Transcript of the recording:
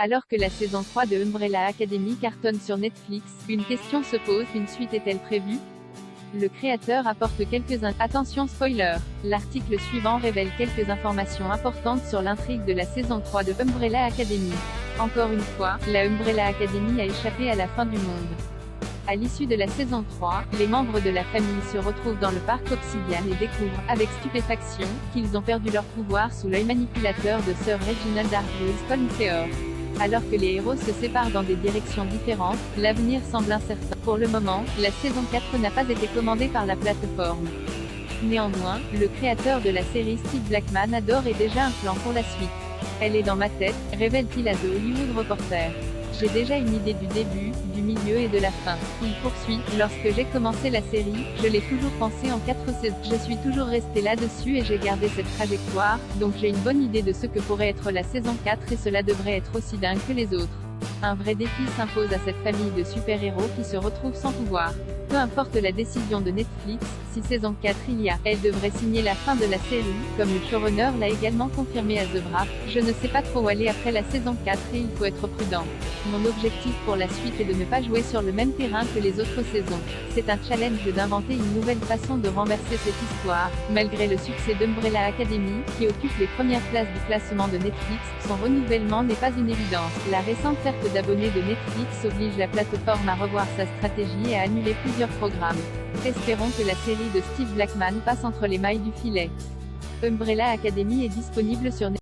Alors que la saison 3 de Umbrella Academy cartonne sur Netflix, une question se pose, une suite est-elle prévue? Le créateur apporte Attention spoiler! L'article suivant révèle quelques informations importantes sur l'intrigue de la saison 3 de Umbrella Academy. Encore une fois, la Umbrella Academy a échappé à la fin du monde. À l'issue de la saison 3, les membres de la famille se retrouvent dans le parc Obsidian et découvrent, avec stupéfaction, qu'ils ont perdu leur pouvoir sous l'œil manipulateur de Sir Reginald Argus Colmseor. Alors que les héros se séparent dans des directions différentes, l'avenir semble incertain. Pour le moment, la saison 4 n'a pas été commandée par la plateforme. Néanmoins, le créateur de la série Steve Blackman adore et déjà un plan pour la suite. Elle est dans ma tête, révèle-t-il à The Hollywood Reporter. J'ai déjà une idée du début, du milieu et de la fin. Il poursuit, lorsque j'ai commencé la série, je l'ai toujours pensé en 4 saisons. Je suis toujours resté là-dessus et j'ai gardé cette trajectoire, donc j'ai une bonne idée de ce que pourrait être la saison 4 et cela devrait être aussi dingue que les autres. Un vrai défi s'impose à cette famille de super-héros qui se retrouvent sans pouvoir. Peu importe la décision de Netflix, si saison 4 il y a, elle devrait signer la fin de la série, comme le showrunner l'a également confirmé à The Wrap. Je ne sais pas trop où aller après la saison 4 et il faut être prudent. Mon objectif pour la suite est de ne pas jouer sur le même terrain que les autres saisons. C'est un challenge d'inventer une nouvelle façon de renverser cette histoire. Malgré le succès d'Umbrella Academy, qui occupe les premières places du classement de Netflix, son renouvellement n'est pas une évidence. La récente perte d'abonnés de Netflix oblige la plateforme à revoir sa stratégie et à annuler plusieurs programmes. Espérons que la série de Steve Blackman passe entre les mailles du filet. Umbrella Academy est disponible sur Netflix.